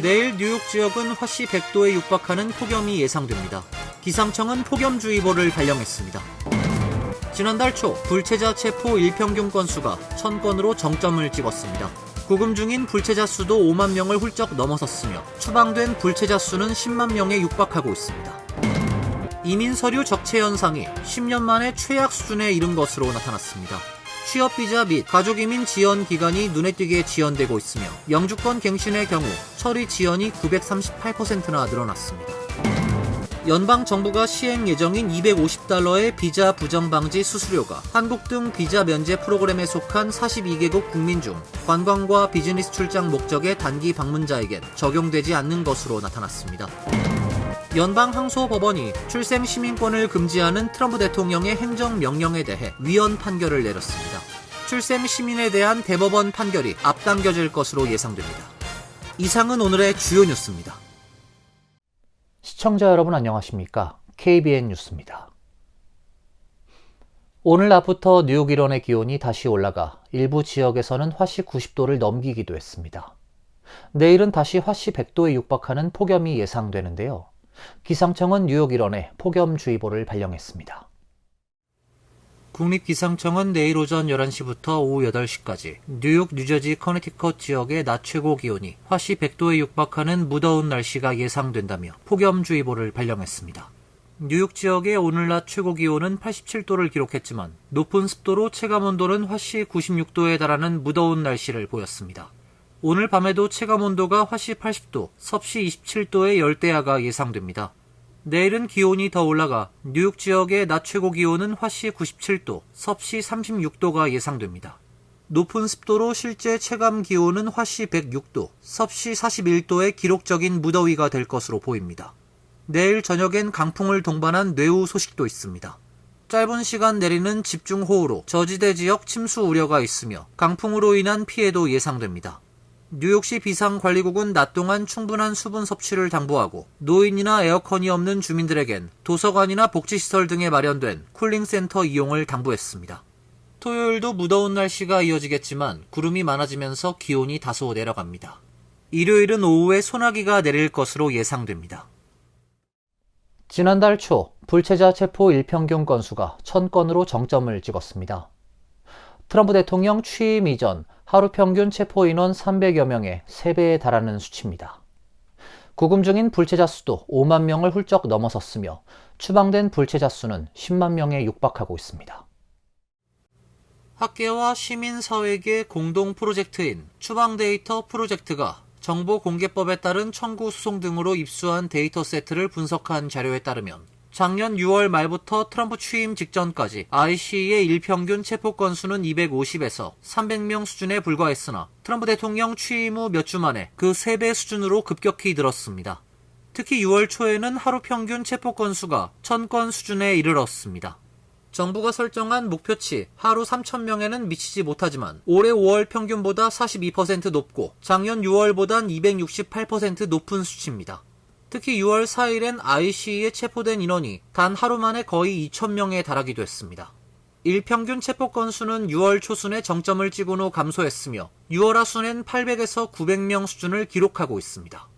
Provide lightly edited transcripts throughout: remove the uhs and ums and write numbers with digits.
내일 뉴욕 지역은 화씨 100도에 육박하는 폭염이 예상됩니다. 기상청은 폭염주의보를 발령했습니다. 지난달 초 불체자 체포 일평균 건수가 1000건으로 정점을 찍었습니다. 구금 중인 불체자 수도 5만 명을 훌쩍 넘어섰으며 추방된 불체자 수는 10만 명에 육박하고 있습니다. 이민 서류 적체 현상이 10년 만에 최악 수준에 이른 것으로 나타났습니다. 취업비자 및 가족이민 지연 기간이 눈에 띄게 지연되고 있으며 영주권 갱신의 경우 처리 지연이 938%나 늘어났습니다. 연방정부가 시행 예정인 $250의 비자 부정 방지 수수료가 한국 등 비자 면제 프로그램에 속한 42개국 국민 중 관광과 비즈니스 출장 목적의 단기 방문자에겐 적용되지 않는 것으로 나타났습니다. 연방항소법원이 출생 시민권을 금지하는 트럼프 대통령의 행정명령에 대해 위헌 판결을 내렸습니다. 출생 시민에 대한 대법원 판결이 앞당겨질 것으로 예상됩니다. 이상은 오늘의 주요 뉴스입니다. 시청자 여러분 안녕하십니까? KBN 뉴스입니다. 오늘 낮부터 뉴욕 일원의 기온이 다시 올라가 일부 지역에서는 화씨 90도를 넘기기도 했습니다. 내일은 다시 화씨 100도에 육박하는 폭염이 예상되는데요. 기상청은 뉴욕 일원에 폭염주의보를 발령했습니다. 국립기상청은 내일 오전 11시부터 오후 8시까지 뉴욕, 뉴저지, 커네티컷 지역의 낮 최고 기온이 화씨 100도에 육박하는 무더운 날씨가 예상된다며 폭염주의보를 발령했습니다. 뉴욕 지역의 오늘 낮 최고 기온은 87도를 기록했지만 높은 습도로 체감온도는 화씨 96도에 달하는 무더운 날씨를 보였습니다. 오늘 밤에도 체감온도가 화씨 80도, 섭씨 27도의 열대야가 예상됩니다. 내일은 기온이 더 올라가 뉴욕 지역의 낮 최고 기온은 화씨 97도, 섭씨 36도가 예상됩니다. 높은 습도로 실제 체감 기온은 화씨 106도, 섭씨 41도의 기록적인 무더위가 될 것으로 보입니다. 내일 저녁엔 강풍을 동반한 뇌우 소식도 있습니다. 짧은 시간 내리는 집중호우로 저지대 지역 침수 우려가 있으며 강풍으로 인한 피해도 예상됩니다. 뉴욕시 비상관리국은 낮 동안 충분한 수분 섭취를 당부하고 노인이나 에어컨이 없는 주민들에겐 도서관이나 복지시설 등에 마련된 쿨링센터 이용을 당부했습니다. 토요일도 무더운 날씨가 이어지겠지만 구름이 많아지면서 기온이 다소 내려갑니다. 일요일은 오후에 소나기가 내릴 것으로 예상됩니다. 지난달 초 불체자 체포 일평균 건수가 1000건으로 정점을 찍었습니다. 트럼프 대통령 취임 이전 하루 평균 체포 인원 300여 명의 3배에 달하는 수치입니다. 구금 중인 불체자 수도 5만 명을 훌쩍 넘어섰으며 추방된 불체자 수는 10만 명에 육박하고 있습니다. 학계와 시민사회계 공동 프로젝트인 추방데이터 프로젝트가 정보공개법에 따른 청구 소송 등으로 입수한 데이터 세트를 분석한 자료에 따르면 작년 6월 말부터 트럼프 취임 직전까지 IC의 일평균 체포 건수는 250에서 300명 수준에 불과했으나 트럼프 대통령 취임 후 몇 주 만에 그 3배 수준으로 급격히 늘었습니다. 특히 6월 초에는 하루 평균 체포 건수가 1000건 수준에 이르렀습니다. 정부가 설정한 목표치 하루 3000명에는 미치지 못하지만 올해 5월 평균보다 42% 높고 작년 6월보단 268% 높은 수치입니다. 특히 6월 4일엔 IC에 체포된 인원이 단 하루 만에 거의 2000명에 달하기도 했습니다. 일평균 체포 건수는 6월 초순에 정점을 찍은 후 감소했으며 6월 하순엔 800에서 900명 수준을 기록하고 있습니다.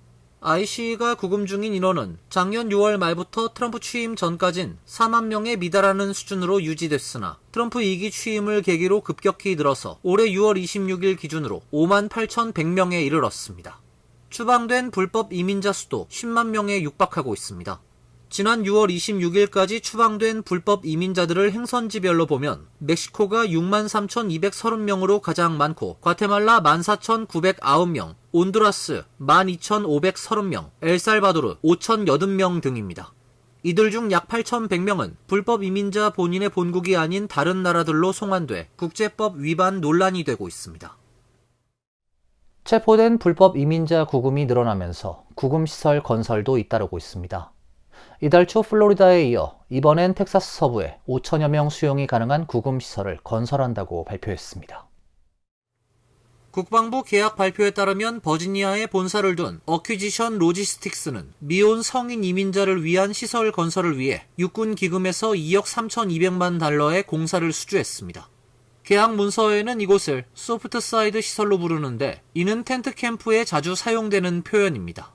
IC가 구금 중인 인원은 작년 6월 말부터 트럼프 취임 전까진 4만 명에 미달하는 수준으로 유지됐으나 트럼프 2기 취임을 계기로 급격히 늘어서 올해 6월 26일 기준으로 5만 8,100명에 이르렀습니다. 추방된 불법 이민자 수도 10만 명에 육박하고 있습니다. 지난 6월 26일까지 추방된 불법 이민자들을 행선지별로 보면 멕시코가 63,230명으로 가장 많고 과테말라 14,909명, 온두라스 12,530명, 엘살바도르 5,080명 등입니다. 이들 중 약 8,100명은 불법 이민자 본인의 본국이 아닌 다른 나라들로 송환돼 국제법 위반 논란이 되고 있습니다. 체포된 불법 이민자 구금이 늘어나면서 구금시설 건설도 잇따르고 있습니다. 이달 초 플로리다에 이어 이번엔 텍사스 서부에 5천여 명 수용이 가능한 구금시설을 건설한다고 발표했습니다. 국방부 계약 발표에 따르면 버지니아에 본사를 둔 어퀴지션 로지스틱스는 미혼 성인 이민자를 위한 시설 건설을 위해 육군 기금에서 $2억 3,200만 달러의 공사를 수주했습니다. 계약 문서에는 이곳을 소프트 사이드 시설로 부르는데 이는 텐트 캠프에 자주 사용되는 표현입니다.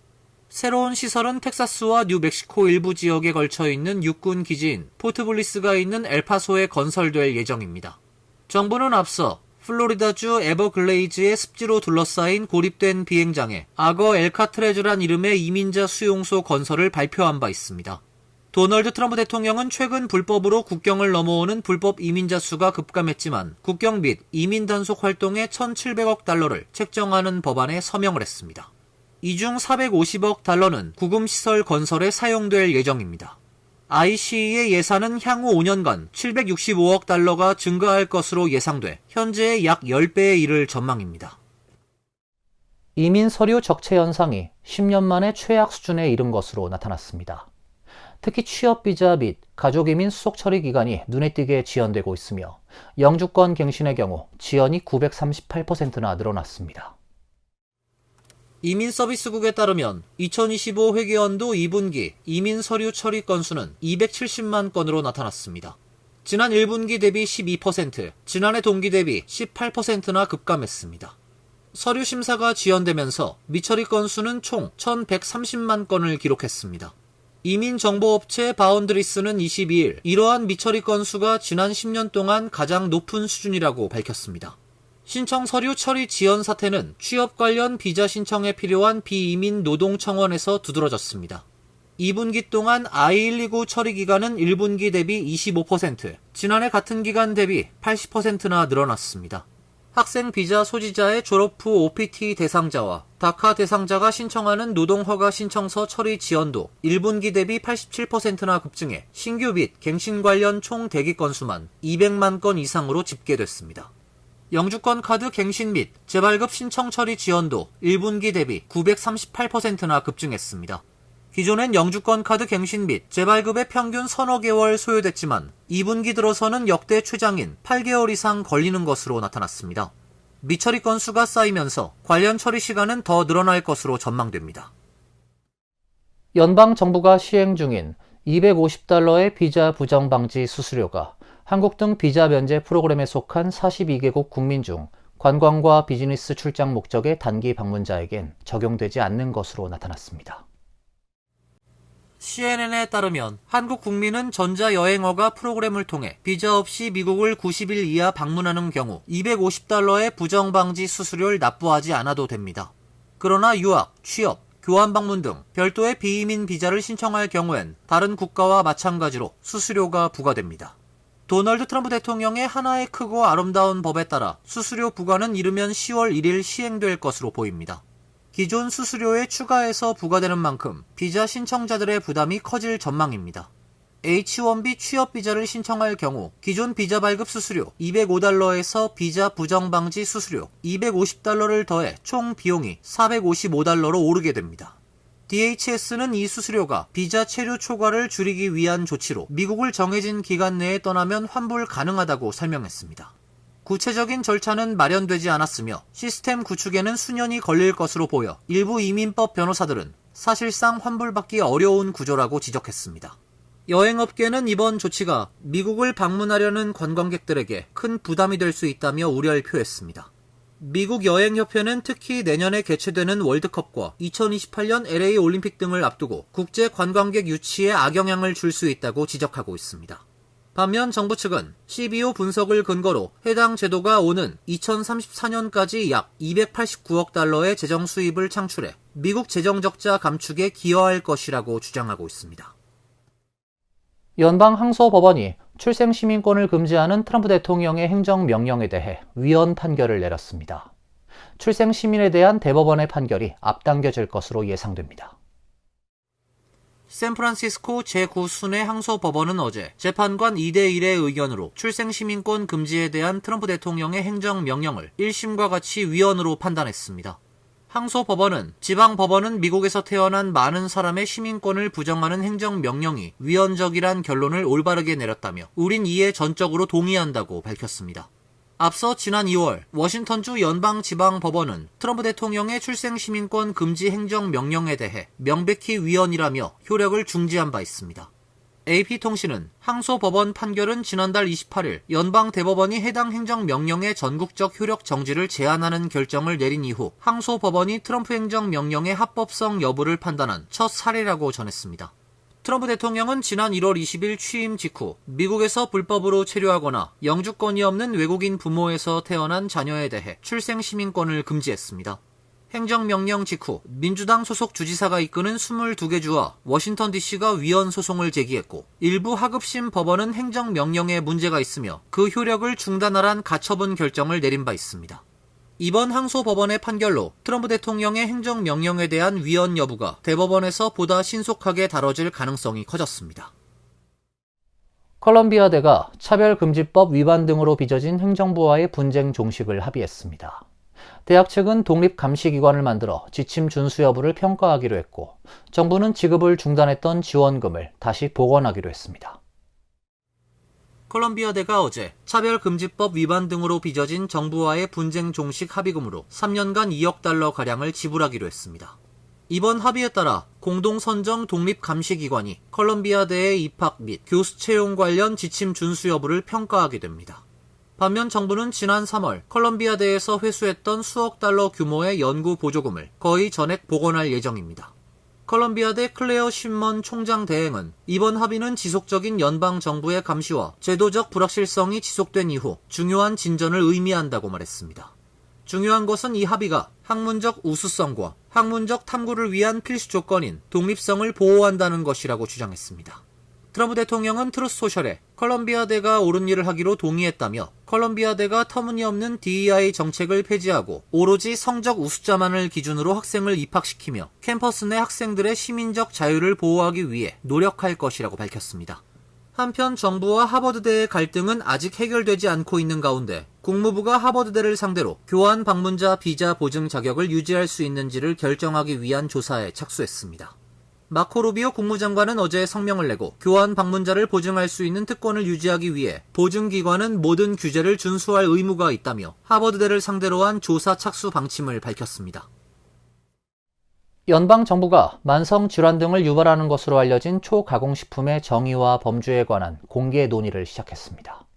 새로운 시설은 텍사스와 뉴멕시코 일부 지역에 걸쳐 있는 육군 기지인 포트 블리스가 있는 엘파소에 건설될 예정입니다. 정부는 앞서 플로리다주 에버글레이즈의 습지로 둘러싸인 고립된 비행장에 악어 엘카트레즈란 이름의 이민자 수용소 건설을 발표한 바 있습니다. 도널드 트럼프 대통령은 최근 불법으로 국경을 넘어오는 불법 이민자 수가 급감했지만 국경 및 이민 단속 활동에 1,700억 달러를 책정하는 법안에 서명을 했습니다. 이 중 450억 달러는 구금시설 건설에 사용될 예정입니다. ICE의 예산은 향후 5년간 765억 달러가 증가할 것으로 예상돼 현재의 약 10배에 이를 전망입니다. 이민 서류 적체 현상이 10년 만에 최악 수준에 이른 것으로 나타났습니다. 특히 취업비자 및 가족이민 수속 처리 기간이 눈에 띄게 지연되고 있으며 영주권 갱신의 경우 지연이 938%나 늘어났습니다. 이민서비스국에 따르면 2025 회계연도 2분기 이민 서류 처리 건수는 270만 건으로 나타났습니다. 지난 1분기 대비 12%, 지난해 동기 대비 18%나 급감했습니다. 서류 심사가 지연되면서 미처리 건수는 총 1,130만 건을 기록했습니다. 이민정보업체 바운드리스는 22일 이러한 미처리 건수가 지난 10년 동안 가장 높은 수준이라고 밝혔습니다. 신청 서류 처리 지연 사태는 취업 관련 비자 신청에 필요한 비이민 노동 청원에서 두드러졌습니다. 2분기 동안 I-129 처리 기간은 1분기 대비 25%, 지난해 같은 기간 대비 80%나 늘어났습니다. 학생 비자 소지자의 졸업 후 OPT 대상자와 다카 대상자가 신청하는 노동허가 신청서 처리 지연도 1분기 대비 87%나 급증해 신규 및 갱신 관련 총 대기 건수만 200만 건 이상으로 집계됐습니다. 영주권 카드 갱신 및 재발급 신청 처리 지연도 1분기 대비 938%나 급증했습니다. 기존엔 영주권 카드 갱신 및 재발급에 평균 서너 개월 소요됐지만 2분기 들어서는 역대 최장인 8개월 이상 걸리는 것으로 나타났습니다. 미처리 건수가 쌓이면서 관련 처리 시간은 더 늘어날 것으로 전망됩니다. 연방 정부가 시행 중인 $250의 비자 부정 방지 수수료가 한국 등 비자 면제 프로그램에 속한 42개국 국민 중 관광과 비즈니스 출장 목적의 단기 방문자에겐 적용되지 않는 것으로 나타났습니다. CNN에 따르면 한국 국민은 전자여행허가 프로그램을 통해 비자 없이 미국을 90일 이하 방문하는 경우 $250의 부정방지 수수료를 납부하지 않아도 됩니다. 그러나 유학, 취업, 교환 방문 등 별도의 비이민 비자를 신청할 경우엔 다른 국가와 마찬가지로 수수료가 부과됩니다. 도널드 트럼프 대통령의 하나의 크고 아름다운 법에 따라 수수료 부과는 이르면 10월 1일 시행될 것으로 보입니다. 기존 수수료에 추가해서 부과되는 만큼 비자 신청자들의 부담이 커질 전망입니다. H-1B 취업 비자를 신청할 경우 기존 비자 발급 수수료 $205에서 비자 부정 방지 수수료 $250를 더해 총 비용이 $455로 오르게 됩니다. DHS는 이 수수료가 비자 체류 초과를 줄이기 위한 조치로 미국을 정해진 기간 내에 떠나면 환불 가능하다고 설명했습니다. 구체적인 절차는 마련되지 않았으며 시스템 구축에는 수년이 걸릴 것으로 보여 일부 이민법 변호사들은 사실상 환불받기 어려운 구조라고 지적했습니다. 여행업계는 이번 조치가 미국을 방문하려는 관광객들에게 큰 부담이 될 수 있다며 우려를 표했습니다. 미국 여행협회는 특히 내년에 개최되는 월드컵과 2028년 LA 올림픽 등을 앞두고 국제 관광객 유치에 악영향을 줄 수 있다고 지적하고 있습니다. 반면 정부 측은 CBO 분석을 근거로 해당 제도가 오는 2034년까지 약 $289억 달러의 재정 수입을 창출해 미국 재정 적자 감축에 기여할 것이라고 주장하고 있습니다. 연방항소법원이 출생시민권을 금지하는 트럼프 대통령의 행정명령에 대해 위헌 판결을 내렸습니다. 출생시민에 대한 대법원의 판결이 앞당겨질 것으로 예상됩니다. 샌프란시스코 제9순회 항소법원은 어제 재판관 2대1의 의견으로 출생시민권 금지에 대한 트럼프 대통령의 행정명령을 1심과 같이 위헌으로 판단했습니다. 항소법원은 지방법원은 미국에서 태어난 많은 사람의 시민권을 부정하는 행정명령이 위헌적이란 결론을 올바르게 내렸다며 우린 이에 전적으로 동의한다고 밝혔습니다. 앞서 지난 2월 워싱턴주 연방지방법원은 트럼프 대통령의 출생시민권 금지 행정명령에 대해 명백히 위헌이라며 효력을 중지한 바 있습니다. AP통신은 항소법원 판결은 지난달 28일 연방대법원이 해당 행정명령의 전국적 효력 정지를 제한하는 결정을 내린 이후 항소법원이 트럼프 행정명령의 합법성 여부를 판단한 첫 사례라고 전했습니다. 트럼프 대통령은 지난 1월 20일 취임 직후 미국에서 불법으로 체류하거나 영주권이 없는 외국인 부모에서 태어난 자녀에 대해 출생 시민권을 금지했습니다. 행정명령 직후 민주당 소속 주지사가 이끄는 22개 주와 워싱턴 DC가 위헌 소송을 제기했고 일부 하급심 법원은 행정명령에 문제가 있으며 그 효력을 중단하란 가처분 결정을 내린 바 있습니다. 이번 항소법원의 판결로 트럼프 대통령의 행정명령에 대한 위헌 여부가 대법원에서 보다 신속하게 다뤄질 가능성이 커졌습니다. 컬럼비아대가 차별금지법 위반 등으로 빚어진 행정부와의 분쟁 종식을 합의했습니다. 대학 측은 독립감시기관을 만들어 지침 준수 여부를 평가하기로 했고, 정부는 지급을 중단했던 지원금을 다시 복원하기로 했습니다. 컬럼비아대가 어제 차별금지법 위반 등으로 빚어진 정부와의 분쟁 종식 합의금으로 3년간 2억 달러가량을 지불하기로 했습니다. 이번 합의에 따라 공동선정 독립감시기관이 컬럼비아대의 입학 및 교수 채용 관련 지침 준수 여부를 평가하게 됩니다. 반면 정부는 지난 3월 컬럼비아대에서 회수했던 수억 달러 규모의 연구 보조금을 거의 전액 복원할 예정입니다. 컬럼비아대 클레어 신먼 총장 대행은 이번 합의는 지속적인 연방정부의 감시와 제도적 불확실성이 지속된 이후 중요한 진전을 의미한다고 말했습니다. 중요한 것은 이 합의가 학문적 우수성과 학문적 탐구를 위한 필수 조건인 독립성을 보호한다는 것이라고 주장했습니다. 트럼프 대통령은 트루스 소셜에 컬럼비아대가 옳은 일을 하기로 동의했다며 컬럼비아대가 터무니없는 DEI 정책을 폐지하고 오로지 성적 우수자만을 기준으로 학생을 입학시키며 캠퍼스 내 학생들의 시민적 자유를 보호하기 위해 노력할 것이라고 밝혔습니다. 한편 정부와 하버드대의 갈등은 아직 해결되지 않고 있는 가운데 국무부가 하버드대를 상대로 교환 방문자 비자 보증 자격을 유지할 수 있는지를 결정하기 위한 조사에 착수했습니다. 마코 루비오 국무장관은 어제 성명을 내고 교환 방문자를 보증할 수 있는 특권을 유지하기 위해 보증기관은 모든 규제를 준수할 의무가 있다며 하버드대를 상대로 한 조사 착수 방침을 밝혔습니다. 연방정부가 만성질환 등을 유발하는 것으로 알려진 초가공식품의 정의와 범주에 관한 공개 논의를 시작했습니다.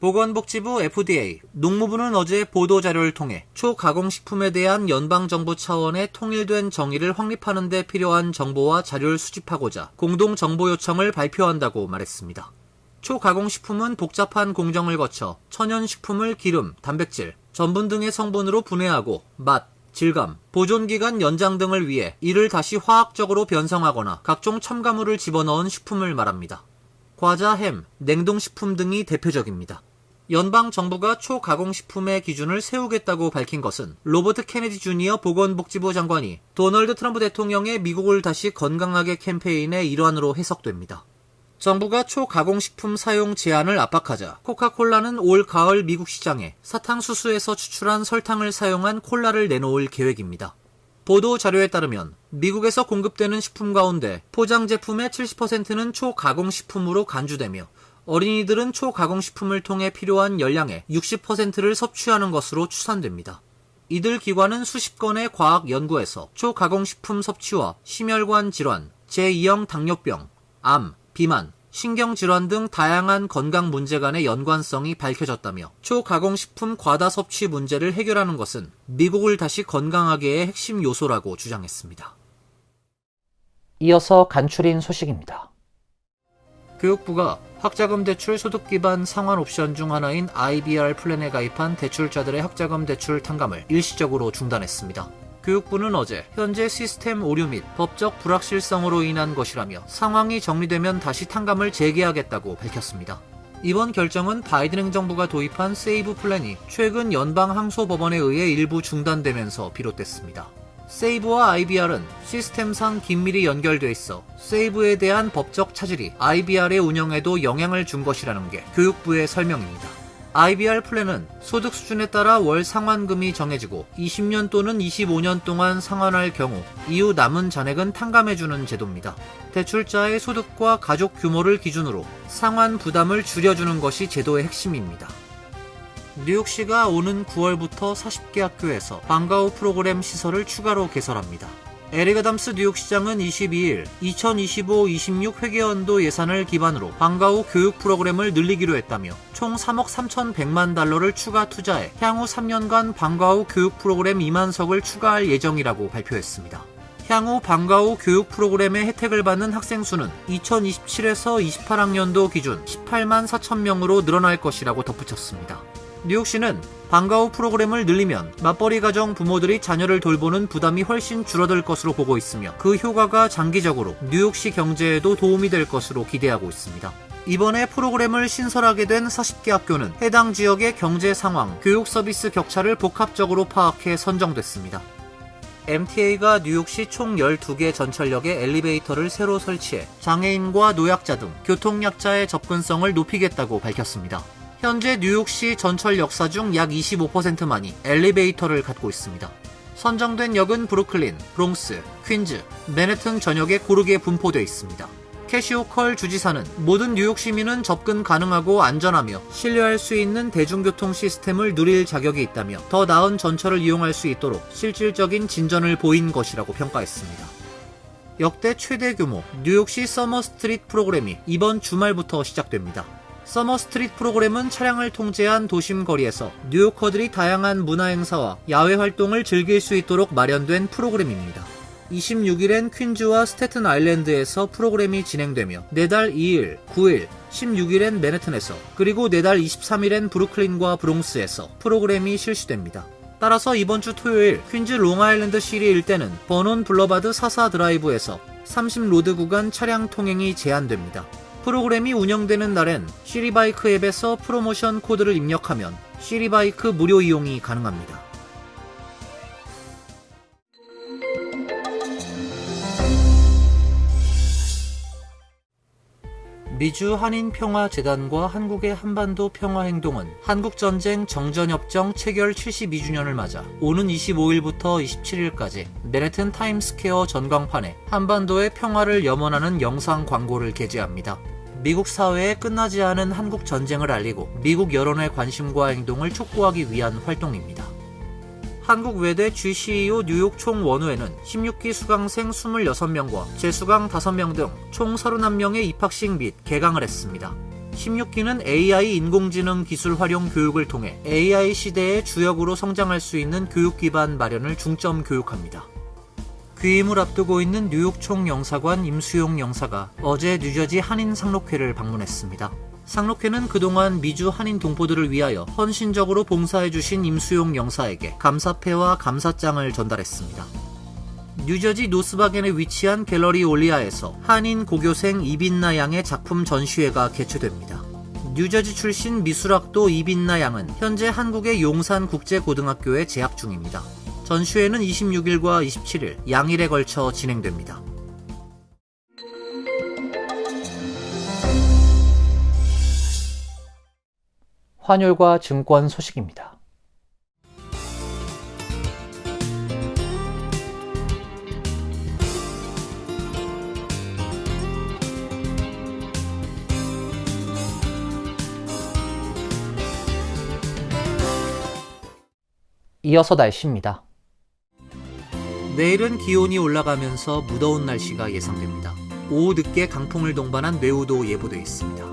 보건복지부 FDA, 농무부는 어제 보도자료를 통해 초가공식품에 대한 연방정부 차원의 통일된 정의를 확립하는 데 필요한 정보와 자료를 수집하고자 공동정보 요청을 발표한다고 말했습니다. 초가공식품은 복잡한 공정을 거쳐 천연식품을 기름, 단백질, 전분 등의 성분으로 분해하고 맛, 질감, 보존기간 연장 등을 위해 이를 다시 화학적으로 변성하거나 각종 첨가물을 집어넣은 식품을 말합니다. 과자, 햄, 냉동식품 등이 대표적입니다. 연방정부가 초가공식품의 기준을 세우겠다고 밝힌 것은 로버트 케네디 주니어 보건복지부 장관이 도널드 트럼프 대통령의 미국을 다시 건강하게 캠페인의 일환으로 해석됩니다. 정부가 초가공식품 사용 제한을 압박하자 코카콜라는 올 가을 미국 시장에 사탕수수에서 추출한 설탕을 사용한 콜라를 내놓을 계획입니다. 보도 자료에 따르면 미국에서 공급되는 식품 가운데 포장 제품의 70%는 초가공식품으로 간주되며 어린이들은 초가공식품을 통해 필요한 열량의 60%를 섭취하는 것으로 추산됩니다. 이들 기관은 수십 건의 과학 연구에서 초가공식품 섭취와 심혈관 질환, 제2형 당뇨병, 암, 비만, 신경질환 등 다양한 건강 문제 간의 연관성이 밝혀졌다며 초가공식품 과다 섭취 문제를 해결하는 것은 미국을 다시 건강하게의 핵심 요소라고 주장했습니다. 이어서 간추린 소식입니다. 교육부가 학자금 대출 소득 기반 상환 옵션 중 하나인 IBR 플랜에 가입한 대출자들의 학자금 대출 탕감을 일시적으로 중단했습니다. 교육부는 어제 현재 시스템 오류 및 법적 불확실성으로 인한 것이라며 상황이 정리되면 다시 탕감을 재개하겠다고 밝혔습니다. 이번 결정은 바이든 행정부가 도입한 세이브 플랜이 최근 연방 항소법원에 의해 일부 중단되면서 비롯됐습니다. 세이브와 IBR은 시스템상 긴밀히 연결돼 있어 세이브에 대한 법적 차질이 IBR의 운영에도 영향을 준 것이라는 게 교육부의 설명입니다. IBR 플랜은 소득 수준에 따라 월 상환금이 정해지고 20년 또는 25년 동안 상환할 경우 이후 남은 잔액은 탕감해주는 제도입니다. 대출자의 소득과 가족 규모를 기준으로 상환 부담을 줄여주는 것이 제도의 핵심입니다. 뉴욕시가 오는 9월부터 40개 학교에서 방과 후 프로그램 시설을 추가로 개설합니다. 에릭 아담스 뉴욕시장은 22일 2025-26 회계연도 예산을 기반으로 방과 후 교육 프로그램을 늘리기로 했다며 총 3억 3,100만 달러를 추가 투자해 향후 3년간 방과 후 교육 프로그램 2만 석을 추가할 예정이라고 발표했습니다. 향후 방과 후 교육 프로그램의 혜택을 받는 학생 수는 2027에서 28학년도 기준 18만 4천 명으로 늘어날 것이라고 덧붙였습니다. 뉴욕시는 방과 후 프로그램을 늘리면 맞벌이 가정 부모들이 자녀를 돌보는 부담이 훨씬 줄어들 것으로 보고 있으며 그 효과가 장기적으로 뉴욕시 경제에도 도움이 될 것으로 기대하고 있습니다. 이번에 프로그램을 신설하게 된 40개 학교는 해당 지역의 경제 상황, 교육 서비스 격차를 복합적으로 파악해 선정됐습니다. MTA가 뉴욕시 총 12개 전철역에 엘리베이터를 새로 설치해 장애인과 노약자 등 교통약자의 접근성을 높이겠다고 밝혔습니다. 현재 뉴욕시 전철 역사 중 약 25%만이 엘리베이터를 갖고 있습니다. 선정된 역은 브루클린, 브롱스, 퀸즈, 맨해튼 전역에 고르게 분포되어 있습니다. 캐시 호컬 주지사는 모든 뉴욕 시민은 접근 가능하고 안전하며 신뢰할 수 있는 대중교통 시스템을 누릴 자격이 있다며 더 나은 전철을 이용할 수 있도록 실질적인 진전을 보인 것이라고 평가했습니다. 역대 최대 규모 뉴욕시 서머 스트릿 프로그램이 이번 주말부터 시작됩니다. 서머 스트릿 프로그램은 차량을 통제한 도심 거리에서 뉴요커들이 다양한 문화 행사와 야외 활동을 즐길 수 있도록 마련된 프로그램입니다. 26일엔 퀸즈와 스태튼 아일랜드에서 프로그램이 진행되며 내달 2일, 9일, 16일엔 맨해튼에서 그리고 내달 23일엔 브루클린과 브롱스에서 프로그램이 실시됩니다. 따라서 이번 주 토요일 퀸즈 롱아일랜드 시리 일대는 버논 블러바드 44 드라이브에서 30로드 구간 차량 통행이 제한됩니다. 프로그램이 운영되는 날엔 시리바이크 앱에서 프로모션 코드를 입력하면 시리바이크 무료 이용이 가능합니다. 미주 한인평화재단과 한국의 한반도 평화행동은 한국전쟁 정전협정 체결 72주년을 맞아 오는 25일부터 27일까지 맨해튼 타임스퀘어 전광판에 한반도의 평화를 염원하는 영상 광고를 게재합니다. 미국 사회에 끝나지 않은 한국 전쟁을 알리고 미국 여론의 관심과 행동을 촉구하기 위한 활동입니다. 한국 외대 GCEO 뉴욕 총원우회는 16기 수강생 26명과 재수강 5명 등 총 31명의 입학식 및 개강을 했습니다. 16기는 AI 인공지능 기술 활용 교육을 통해 AI 시대의 주역으로 성장할 수 있는 교육 기반 마련을 중점 교육합니다. 귀임을 앞두고 있는 뉴욕 총영사관 임수용 영사가 어제 뉴저지 한인 상록회를 방문했습니다. 상록회는 그동안 미주 한인 동포들을 위하여 헌신적으로 봉사해주신 임수용 영사에게 감사패와 감사장을 전달했습니다. 뉴저지 노스바겐에 위치한 갤러리 올리아에서 한인 고교생 이빈나 양의 작품 전시회가 개최됩니다. 뉴저지 출신 미술학도 이빈나 양은 현재 한국의 용산국제고등학교에 재학 중입니다. 전시회는 26일과 27일 양일에 걸쳐 진행됩니다. 환율과 증권 소식입니다. 이어서 날씨입니다. 내일은 기온이 올라가면서 무더운 날씨가 예상됩니다. 오후 늦게 강풍을 동반한 뇌우도 예보되어 있습니다.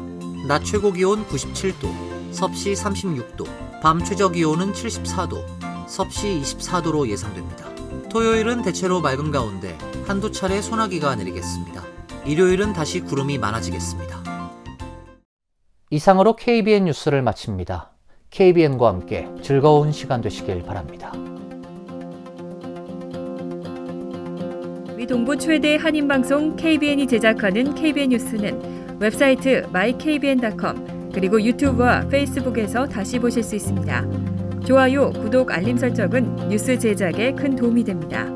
낮 최고 기온 97도, 섭씨 36도, 밤 최저 기온은 74도, 섭씨 24도로 예상됩니다. 토요일은 대체로 맑은 가운데 한두 차례 소나기가 내리겠습니다. 일요일은 다시 구름이 많아지겠습니다. 이상으로 KBN 뉴스를 마칩니다. KBN과 함께 즐거운 시간 되시길 바랍니다. 미 동부 최대 한인방송 KBN이 제작하는 KBN 뉴스는 웹사이트 mykbn.com 그리고 유튜브와 페이스북에서 다시 보실 수 있습니다. 좋아요, 구독, 알림 설정은 뉴스 제작에 큰 도움이 됩니다.